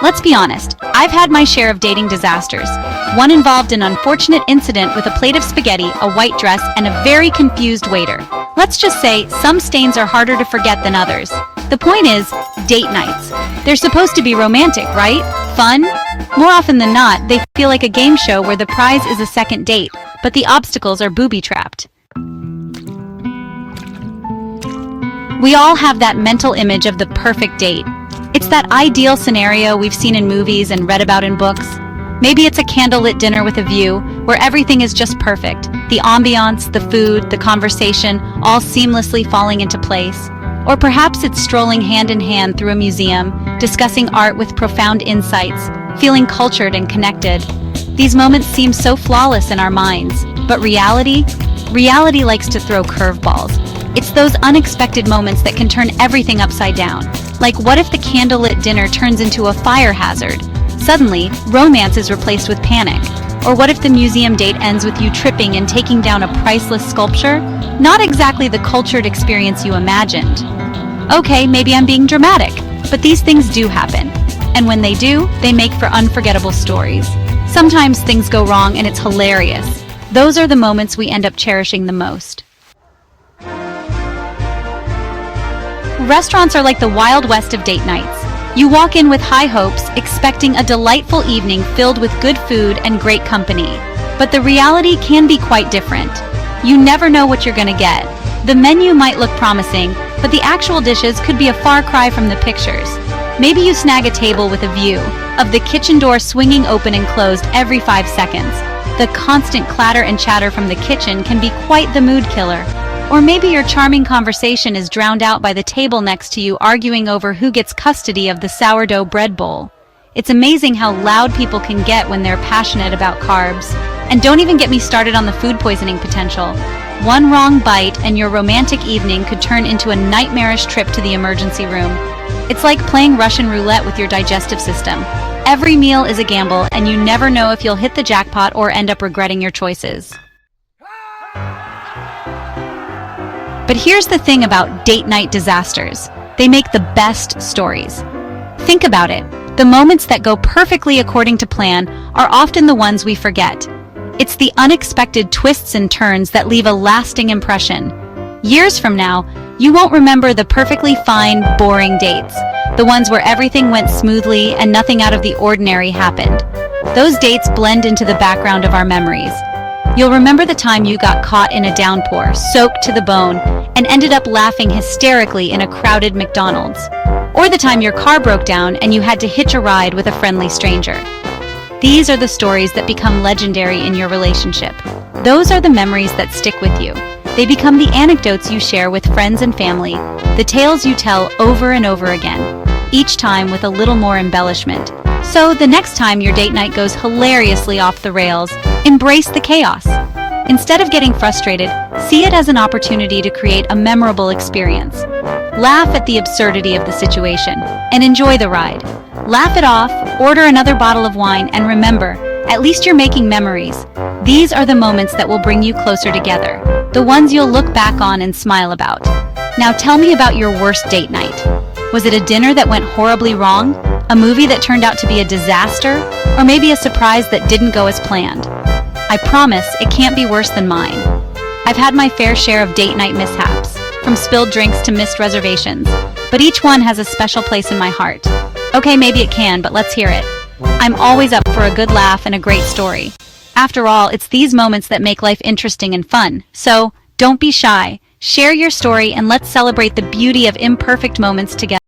Let's be honest, I've had my share of dating disasters. One involved an unfortunate incident with a plate of spaghetti, a white dress, and a very confused waiter. Let's just say some stains are harder to forget than others. The point is, date nights. They're supposed to be romantic, right? Fun? More often than not, they feel like a game show where the prize is a second date, but the obstacles are booby-trapped. We all have that mental image of the perfect date. It's that ideal scenario we've seen in movies and read about in books. Maybe it's a candlelit dinner with a view, where everything is just perfect. The ambiance, the food, the conversation, all seamlessly falling into place. Or perhaps it's strolling hand in hand through a museum, discussing art with profound insights, feeling cultured and connected. These moments seem so flawless in our minds, but reality likes to throw curveballs. It's those unexpected moments that can turn everything upside down. Like, what if the candlelit dinner turns into a fire hazard? Suddenly, romance is replaced with panic. Or what if the museum date ends with you tripping and taking down a priceless sculpture? Not exactly the cultured experience you imagined. Okay, maybe I'm being dramatic, but these things do happen. And when they do, they make for unforgettable stories. Sometimes things go wrong and it's hilarious. Those are the moments we end up cherishing the most. Restaurants are like the Wild West of date nights. You walk in with high hopes, expecting a delightful evening filled with good food and great company. But the reality can be quite different. You never know what you're gonna get. The menu might look promising, but the actual dishes could be a far cry from the pictures. Maybe you snag a table with a view of the kitchen door swinging open and closed every 5 seconds. The constant clatter and chatter from the kitchen can be quite the mood killer. Or maybe your charming conversation is drowned out by the table next to you arguing over who gets custody of the sourdough bread bowl. It's amazing how loud people can get when they're passionate about carbs. And don't even get me started on the food poisoning potential. One wrong bite and your romantic evening could turn into a nightmarish trip to the emergency room. It's like playing Russian roulette with your digestive system. Every meal is a gamble, and you never know if you'll hit the jackpot or end up regretting your choices. But here's the thing about date night disasters. They make the best stories. Think about it. The moments that go perfectly according to plan are often the ones we forget. It's the unexpected twists and turns that leave a lasting impression. Years from now, you won't remember the perfectly fine, boring dates, the ones where everything went smoothly and nothing out of the ordinary happened. Those dates blend into the background of our memories. You'll remember the time you got caught in a downpour, soaked to the bone, and ended up laughing hysterically in a crowded McDonald's. Or the time your car broke down and you had to hitch a ride with a friendly stranger. These are the stories that become legendary in your relationship. Those are the memories that stick with you. They become the anecdotes you share with friends and family, the tales you tell over and over again, each time with a little more embellishment. So the next time your date night goes hilariously off the rails, embrace the chaos. Instead of getting frustrated, see it as an opportunity to create a memorable experience. Laugh at the absurdity of the situation and enjoy the ride. Laugh it off, order another bottle of wine, and remember, at least you're making memories. These are the moments that will bring you closer together, the ones you'll look back on and smile about. Now tell me about your worst date night. Was it a dinner that went horribly wrong? A movie that turned out to be a disaster? Or maybe a surprise that didn't go as planned? I promise it can't be worse than mine. I've had my fair share of date night mishaps, from spilled drinks to missed reservations, but each one has a special place in my heart. Okay, maybe it can, but let's hear it. I'm always up for a good laugh and a great story. After all, it's these moments that make life interesting and fun. So, don't be shy. Share your story and let's celebrate the beauty of imperfect moments together.